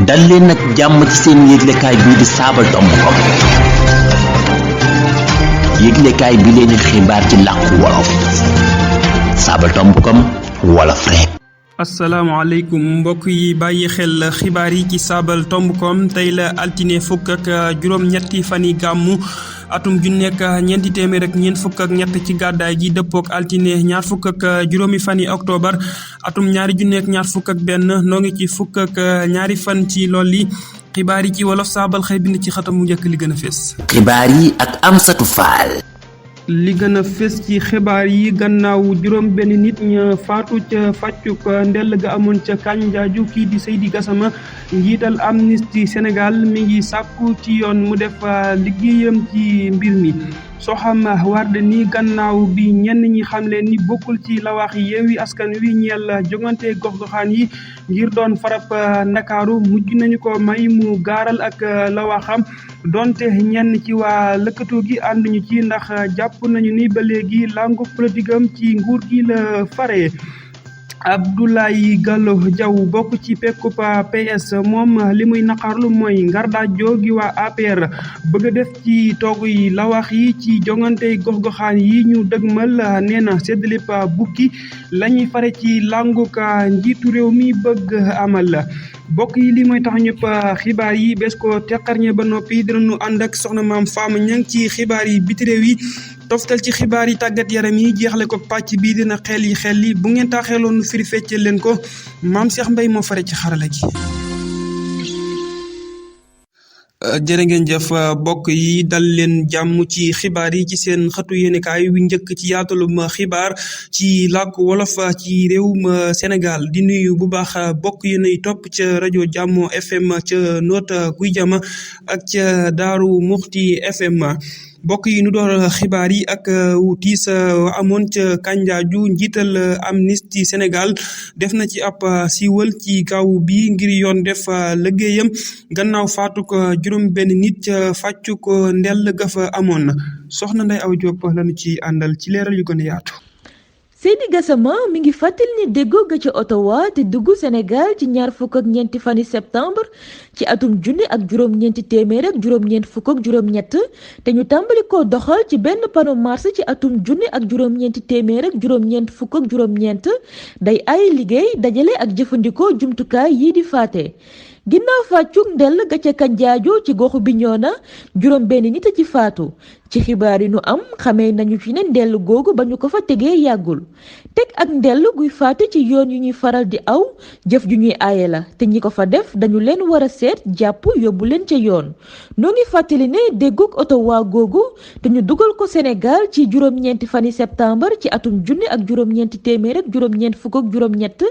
dal leen nag jàmm ci seen yëglekaay bii di Sabadombcom yëglekaay bi leen xibaar ci làkku wolof Sabadombcom wolof rek. asalaamaaleykum mbokk yi bàyyi xel xibaar yi ci Sabadombcom tey la altine fukk ak juróom-ñetti fani gàmmu atum ju nekk ñeenti téeméer ak ñeent fukk ak ñett ci gàddaay gi dëppook altine ñaar fukk ak juróomi fani octobre atum ñaari ju nekk ñaar fukk ak benn noo ngi ci fukk ak ñaari fan ci lool li xibaar yi ci wolof saabal xëy bind ci xatam mu njëkk li gën a fés. xibaar yi ak Amsatu Faal. li gën a fés ci xibaar yi gannaaw juróom benn nit ña faatu ca fàccuk ndell ga amoon ca Kandiaaju kii di Seydi Gassama njiital Amnesty Sénégal mi ngi sàkku ci yoon mu def liggéeyam ci mbir mi. Soham Wardini gannaaw bi ñenn ñi xamle ni bokkul ci lawaax Yewwi Askan Wi ñeel jongante gox-goxaan yi ngir doon farab Ndakaaru mujj nañu ko may mu gaaral ak lawaaxam donte ñenn ci waa lëkkatu gi ànduñu ci ndax jàpp nañu ni ba léegi langu politique am ci nguur gi la fare. Abdoulaye Gallo Diaw bokk ci pekkub PS moom li muy naqarlu mooy ngardaajoo gi waa APR bëgg a def ci toogu yi lawax yi ci jongante gox-goxaan yi ñu dëgmal nee na séddalib bukki lañuy fare ci languk njiitu réew mi bëgg amal. bokk yi li mooy tax ñëpp xibaar yi bés ko teqarñe ba noppi dinañu ànd ak soxna maam Fama Ñang ci xibaar yi biti réew yi toftal ci xibaar yi tàggat yaram yi jeexle ko pàcc bii dina xel yi bu ngeen taaxeeloon nu firi feccel leen ko maam Cheikh Mbaye moo fare ci xarala gi. jërë ngeen jëf bokk yi dal leen jàmm ci xibaar yi ci seen xëtu yéenekaay wi njëkk ci yaatalum xibaar ci làkk wolof ci réewum Sénégal di nuyu bu baax bokk yéenay topp ca rajo Jàmmo FM ca Notto Gouye Diama ak ca Daaru Muxti FM. mbokk yi nu door xibaar yi ak tiis amoon ca Kandiaaju njiital Amnesty Sénégal def na ci ab siiwal ci gaaw bi ngir yoon def liggéeyam gannaaw faatu ko juróom benn nit ca fàccu ko ndell ga fa amoon na soxna Ndeye Awa Diop lañu ci àndal ci leeral yu gën a yaatu. Seydi Gassama mi ngi fàttali ni déggoo ga ca Ottawa te dugg Sénégal ci ñaar fukk ak ñeenti fani septembre ci atum junni ak juróom-ñeenti téeméer ak juróom-ñeent fukk ak juróom-ñett te ñu tàmbali ko doxal ci benn panu mars ci atum junni ak juróom-ñeenti téeméer ak juróom-ñeent fukk ak juróom-ñeent day ay liggéey dajale ak jëfandikoo jumtukaay yii di faate. ginnaaw fàccuk ndell ga ca Kandiaaju ci goxu Bignona juróom benn nit a ci faatu ci xibaar yi nu am xamee nañu ci ne ndell googu ba ñu ko fa tegee yàggul teg ak ndell guy faatu ci yoon yu ñuy faral di aw jëf ju ñuy aaye la te ñi ko fa def dañu leen war a seet jàpp yóbbu leen ca yoon noo ngi fàttali ne déggug Ottawa googu te ñu dugal ko Sénégal ci juróom-ñeenti fani septembre ci atum junni ak juróom-ñeenti téeméer ak juróom-ñeent fukk ak juróom-ñett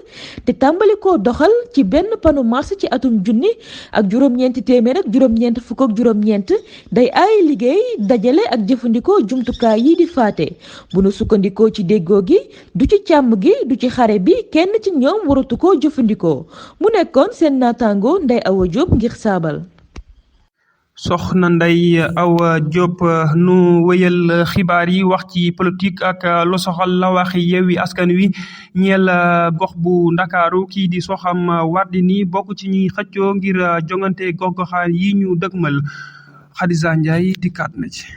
te tàmbali koo doxal ci benn panu mars ci atum junni ak juróom-ñeenti téeméer ak juróom-ñeent fukk ak juróom-ñeent day ay liggéey dajale ak jëfandikoo jumtukaay yi di faate bu nu sukkandikoo ci déggoo gi du ci càmm gi du ci xare bi kenn ci ñoom waratu koo jëfandikoo mu nekkoon seen naataango Ndeye Awa Diop ngir saabal. soxna Ndeye Awa Diop nu wéyal xibaar yi wax ci politique ak lu soxal la waxi Yewwi Askan Wi ñeel gox bu Ndakaaru kii di Soham Wardini bokk ci ñuy xëccoo ngir jongante gox-goxaan yi ñu dëgmal Khadija Ndiaye dikkaat na ci.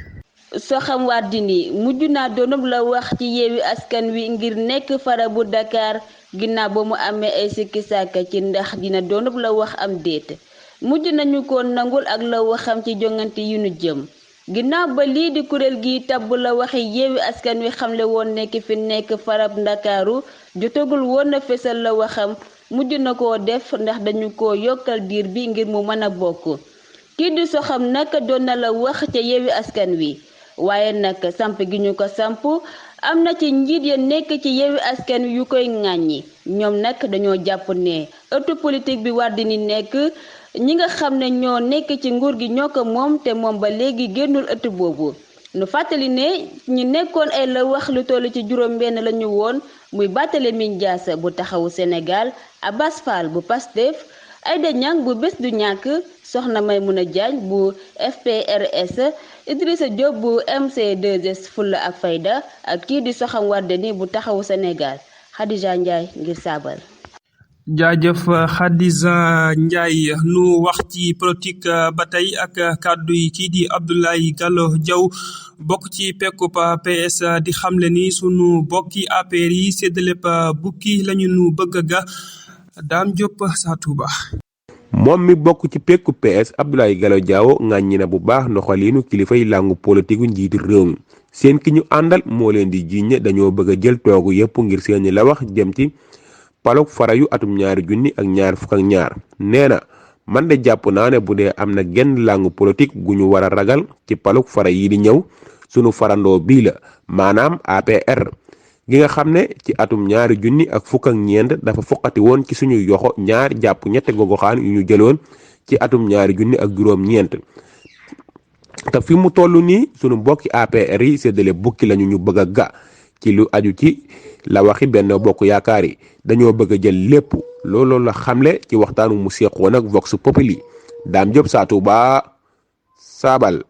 Soham Wardini mujj naa doonub la wax ci Yewwi Askan Wi ngir nekk fara bu Dakar ginnaaw ba mu amee ay sikki sàkka ci ndax dina doonub la wax am déet mujj nañu ko nangul ak la waxam ci jongante yu nu jëm ginnaaw ba lii di kuréel gi tabb la waxi Yewwi Askan Wi xamle woon nekk fi nekk farab Ndakaaru jotagul woon na fesal la waxam mujj na koo def ndax dañu ko yokkal diir bi ngir mu mën a bokk kii di Soham nag doon na la wax ca Yewwi Askan Wi waaye nag samp gi ñu ko samp am na ci njiit ya nekk ci Yewwi Askan Wi yu koy ŋàññi ñoom nag dañoo jàpp ne ëttu politique bi Wardini nekk ñi nga xam ne ñoo nekk ci nguur gi ñoo ko moom te moom ba léegi génnul ëtt boobu nu fàttali ne ñi nekkoon ay la wax lu toll ci juróom benn lañu woon muy Barthélémy Dias bu Taxawu Sénégal Abass Fall bu Pastef Aïda Niang bu Bës Du Ñakk Soxna Maïmouna Diagne bu FPRS Idrissa Diop bu MC2S Fulla ak Fayda ak kii di Soham Wardini bu Taxawu Sénégal Khadija Ndiaye ngir saabal. jaajëf Khadija Ndiaye nu wax ci politique ba tey ak kàddu yi kii di Abdoulaye Gallo Diaw bokk ci pekkub PS di xamle ni sunu bokki APR yi séddaleb bukki lañu nu bëgg ga Dame Diop sa Touba. moom mi bokk ci pekku PS Abdoulaye Gallo Diaw ŋàññi na bu baax doxaliinu kilifay làngu politique njiiti réew mi seen ki ñu àndal moo leen di jiiñe dañoo bëgg a jël toogu yépp ngir seeni la wax jëm ci palok farayu atum 2022 nee na man de jàpp naa ne bu dee am na genn làngu politique gu ñu war a ragal ci palok fara yi di ñëw sunu farandoo bii la maanaam APR gi nga xam ne ci atum 2024 dafa foqati woon ci suñu yoxo ñaar jàpp ñette gogoxaan yu ñu jëloon ci atum 2009 te fi mu toll nii sunu mbokki APR yi séddale bukki lañu ñu bëgg a ga ci lu aju ci la waxi Benno Bokk Yaakaar yi dañoo bëgg a jël lépp loolu la xamle ci waxtaanu mu seqoon ak Vox Populi Dame Diop sa Touba Saabal.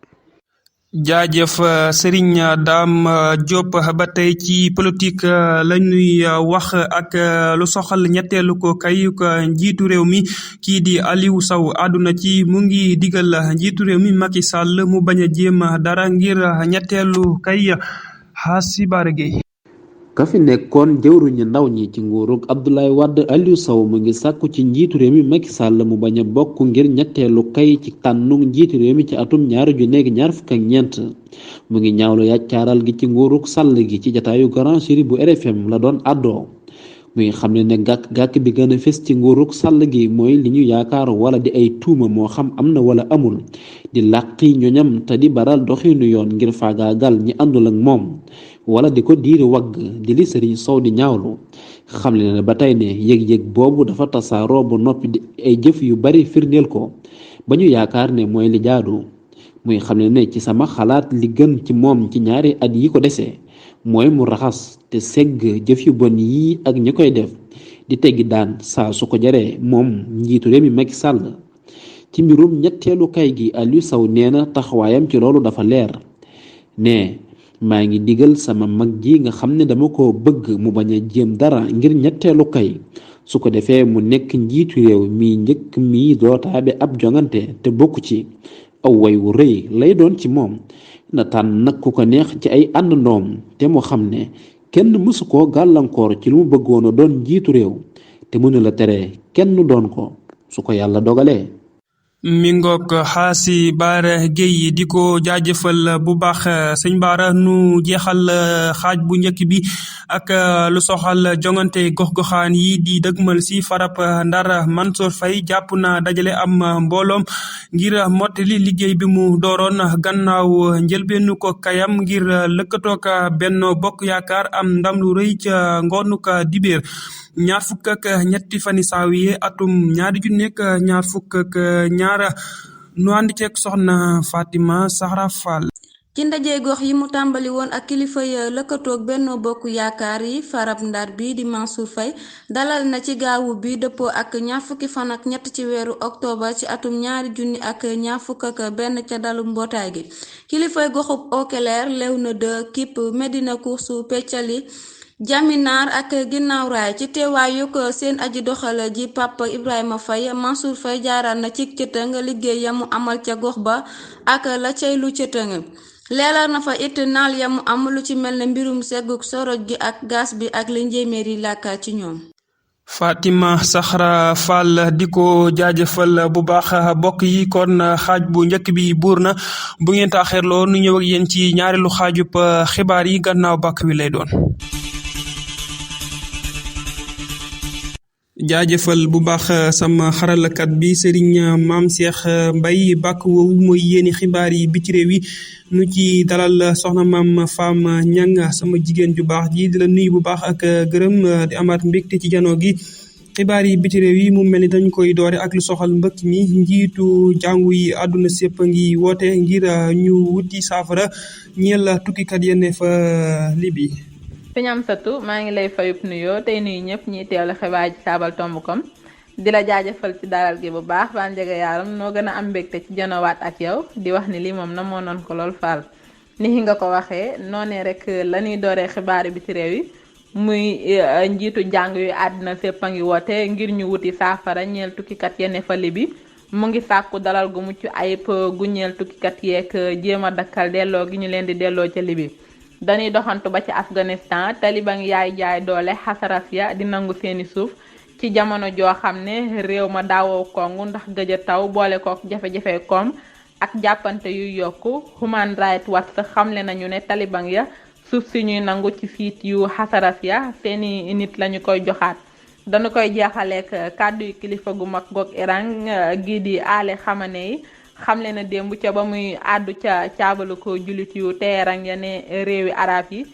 jaajëf Serigne Dame Diop ba tey ci politique la ñuy wax ak lu soxal ñetteelu ko kayuk njiitu réew mi kii di Aliou Sow àdduna ci mu ngi digal njiitu réew mi Macky Sall mu bañ a jéem dara ngir ñetteelu kay Xaasibaare Gueye. ka fi nekkoon jëwriñu ndaw ñi ci nguurug Abdoulaye Wade Aliou Sow mu ngi sàkku ci njiitu réew mi Macky Sall mu bañ a bokk ngir ñetteelu kay ci tànnu njiitu réew mi ci atum 2024 mu ngi ñaawlu yàccaaral gi ci nguurug Sall gi ci jataayu Grand Jury bu RFM la doon àddoo muy xam ne gàkk bi gën a fës ci nguurug Sall gi mooy li ñu yaakaar wala di ay tuuma moo xam am na wala amul di làqi ñoñam te di baral doxinu yoon ngir faagaagal ñi àndul ak moom wala di ko diiri wagg di li Serigne Sow di ñaawlu xam le ne ba tey ne yëg-yëg boobu dafa tasaaroo ba noppi di ay jëf yu bari firndeel ko ba ñu yaakaar ne mooy li jaadu muy xam ne ci sama xalaat li gën ci moom ci ñaari at yi ko desee mooy mu raxas te segg jëf yu bon yi ak ñi koy def di teggi daan saa su ko jaree moom njiitu réew mi Macky Sall ci mbirum ñetteelu kay gi Aliou Sow nee na taxawaayam ci loolu dafa leer ne maa ngi digal sama mag ji nga xam ne dama ko bëgg mu bañ a jéem dara ngir ñetteelu kay su ko defee mu nekk njiitu réew mi njëkk mi dootaabe ab jongante te bokk ci aw way wu rëy lay doon ci moom na tànn nag ku ko neex ci ay àndandoom te mu xam ne kenn mësu koo gàllankoor ci lu mu bëggoon a doon njiitu réew te mënu la tere kenn doon ko su ko yàlla dogalee. mi ngoog Xaasibaare Gueye di ko jaajëfal bu baax sëñ Baara nu jeexal xaaj bu njëkk bi ak lu soxal jongante gox-goxaan yi di dëgmal si farab Ndar Mansour Faye jàpp na dajale am mbooloom ngir mottali liggéey bi mu dooroon gannaaw njëlbeenu ko kayam ngir lëkkatoog Benno Bokk Yaakaar am ndam lu rëy ca ngoonuk dibéer 23 fani saawiye atum 2024 nu ànd ceeg soxna Fatima Sahra Fall. ci ndaje gox yi mu tàmbali woon ak kilifa ya lëkkatoog Benno Bokk Yaakaar yi farab Ndar bi di Mansour Faye dalal na ci gaawu bi dëppoo ak 23 ci weeru octobre ci atum 2021 ca dalu mbootaay gi kilifay goxub Okeleer Léona 2 Kip Medina Koursu Peccali Jaminaar ak ginnaaw raay ci teewaayu ko seen aji doxal ji Papa Ibrahima Faye Mansour Faye jaaraan na ci cëtëng liggéey ya mu amal ca gox ba ak la cay lu cëtëng leeral na fa it naal ya mu am lu ci mel ne mbirum segguk soroj gi ak gas bi ak li njéeméeri làkka ci ñoom. Fatima Sahra Fall di ko jaajëfal bu baax bokk yi kon xaaj bu njëkk bi buur na bu ngeen taaxeerloo nu ñëw ak yéen ci ñaareelu xaajub xibaar yi gannaaw bàkk wi lay doon. jaajëfal bu baax sama xaralakat bi Serigne Mame Cheikh Mbaye bàkk woowu mooy yéeni xibaar yi bi ci réew yi nu ci dalal soxna Mame Fama Niang sama jigéen ju baax ji di la nuyu bu baax ak gërëm di amaat mbégte ci janoo gi xibaar yi bi ci réew yi mu mel ni dañ koy doore ak lu soxal mbëkk mi njiitu jàngu yi àdduna sépp ngi woote ngir ñu wuti saafara ñeel tukkikat yenne fa Libi. Sëñ Amsatou maa ngi lay fayub nuyoo tey nuyu ñëpp ñiy teewlu xibaar ci saabal.com di la jaajëfal ci dalal gi bu baax waa njëga yaaram noo gën a am mbégte ci janowaat ak yow di wax ni lii moom na moo noon ko lool faal ni nga ko waxee noonee rek la ñuy dooree xibaar bi ci réew yi muy njiitu njàng yu àddina sépp a ngi woote ngir ñu wuti saafara ñeel tukkikat yene fa Libi mu ngi sàkku dalal gu mucc ayib gu ñeel tukkikat yeeg jéem a dakkal delloo gi ñu leen di delloo ca Libi. dañuy doxantu ba ci Afghanistan taliban yaay jaay doole xasaras ya di nangu seeni suuf ci jamono joo xam ne réew ma daawoo kongu ndax gëj a taw boole kook jafe-jafe koom ak jàppante yuy yokku. Human Rights Watch xamle nañu ne taliban ya suuf si ñuy nangu ci fiit yu xasaras ya seeni nit lañu koy joxaat. dañu koy jeexaleek kàddu yu kilifa gu mag goog Iran gii di Ali Khamenei xamle na démb ca ba muy àddu ca caabalu ko jullit yu Teheran ya ne réewi arab yi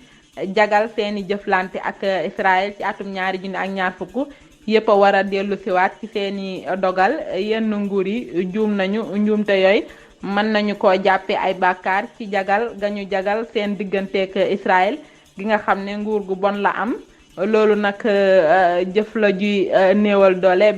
jagal seeni jëflante ak Israël ci atum 2020 yépp a war a dellu siwaat ci seeni dogal. yenn nguur yi juum nañu njuumte yooyu mën nañu ko jàppe ay bàkkaar ci jagal ga ñu jagal seen digganteek Israël gi nga xam ne nguur gu bon la am. loolu nag jëf la juy néewal doole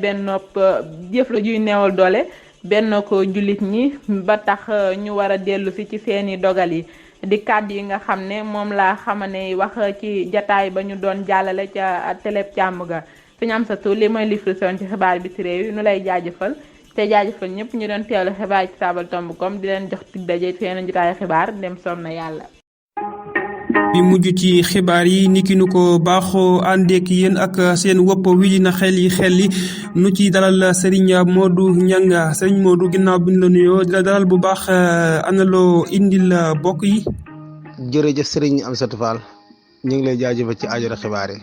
benn ko jullit ñi ba tax ñu war a dellu si ci seeni dogal yi di kàddu yi nga xam ne moom la Khamenei wax ci jataay ba ñu doon jàllale ca télép càmm ga. Sëñ Amsatou li mooy li frisoon ci xibaar bi ci réew yi nu lay jaajëfal te jaajëfal ñëpp ñu doon teewlu xibaar ci Sabaltomb.com di leen jox dig daje ci yeneen jotaayu xibaar dem sonn na yàlla. bi mujj ci xibaar yi niki nu ko baaxoo àndeek yéen ak seen wopp wi na xel yi nu ci dalal Serigne Modou Niang. Serigne Modou ginnaaw bi ñu la nuyoo di la dalal bu baax ana loo indil bokk yi. jërëjëf Serigne Amsatou Fall ñu ngi lay jaajëfal ci ajora xibaar yi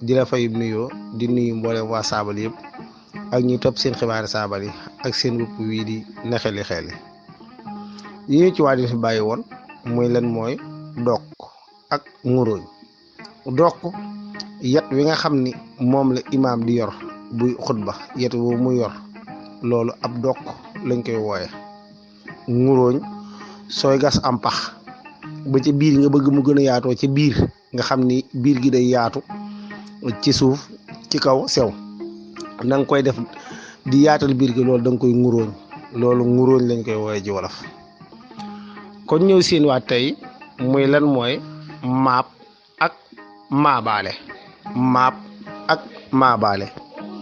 di la fay nuyoo di nuyu mboolem waa saabal yëpp ak ñi topp seen xibaari saabal yi ak seen wopp wii di na xel yi ñu ci waa di fi bàyyi woon muy lan mooy dokk ak nguróoñ. dokk yet wi nga xam ni moom la imaam di yor buy xutba yet wu mu yor loolu ab dokk lañ koy wooye. nguróoñ sooy gas am pax ba ca biir nga bëgg mu gën a yaatoo ca biir nga xam ni biir gi day yaatu ci suuf ci kaw sew na nga koy def di yaatal biir gi loolu da nga koy nguróoñ loolu nguróoñ lañ koy wooye ci wolof. kon ñëw seen waat tey muy lan mooy maap ak maabaale. maap ak maabaale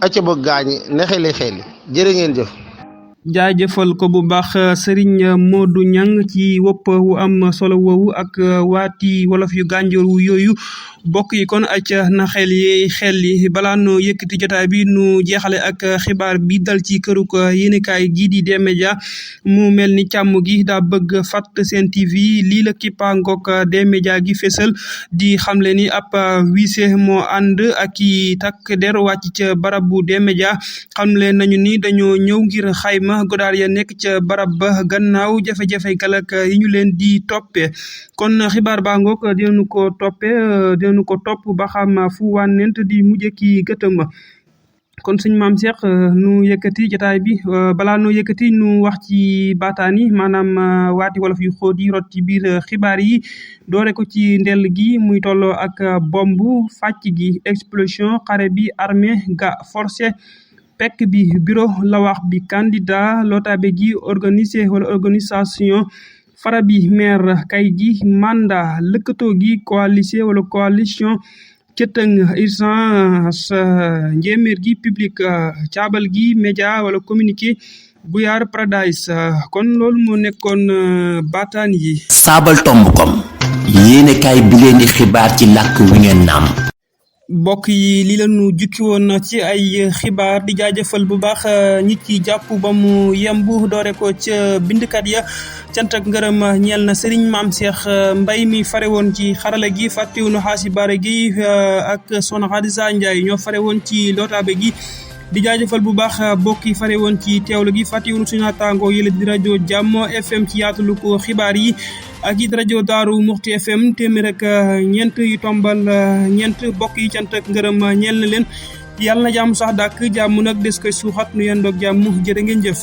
acca ba gaañi ne xeli jërë ngeen jëf. jaajëfal ko bu baax Serigne Modou Niang ci wopp wu am solo woowu ak waati wolof yu gànjoor wu yooyu bokk yi kon acca na xel yi balaa noo yëkkati jotaay bi nu jeexale ak xibaar bi dal ci këruk yéenekaay gii di D-Média mu mel ni càmm gi daa bëgg fàtt Sen TV lii la kippaangook D-Média gi fésal di xamle ni ab wiise moo ànd ak i takk der wàcc ca barab bu D-Média xamle nañu ni dañoo ñëw ngir xayma godaar ya nekk ca barab ba gannaaw jafe-jafe galak yi ñu leen di toppee kon xibaar baa ngoog dinañu ko topp ba xam fu wànnent di mujj ki gëtëm kon suñ maam Cheikh nu yëkkati jotaay bi balaa nu yëkkati nu wax ci baataan yi maanaam waati wolof yu xóot yi rot ci biir xibaar yi doore ko ci ndell gi muy tolloo ak bomb fàcc gi explosion xare bi armée ga forcé pekk bi bureau lawax bi candidat lootabe gi organisation fara bi maire kay gi mandat lëkkatoo gi coalition cëtëng urgence njéeméer gi public caabal gi média wala communiqué Guyaar Paradise kon loolu moo nekkoon baataan yi. Sabaltomb.com yéenekaay bi leen di xibaar ci làkk wi ngeen naam. mbokk yi li lañu jukki woon ci ay xibaar di jaajëfal bu baax ñi ci jàpp ba mu yembu doore ko ca bindkat ya cant ak ngërëm ñeel na Serigne Mame Cheikh Mbaye mi fare woon ci xarala gi fàttewunu xaasi bare gi ak Soxna Khadija Ndiaye ñoo fare woon ci lootabe gi di jaajëfal bu baax bokk yi fare woon ci teewlu gi fàttewunu suñu naataango yële di rajo Jàmmo FM ci yaatalu ko xibaar yi ak it rajo Daaru Muxti FM téeméer ak ñeent yu tombal ñeent bokk yi cant ak ngërëm ñeel na leen yàlla na jàmm sax dàkk jàmm nag des koy suuxat nu yendoog jàmm jërë ngeen jëf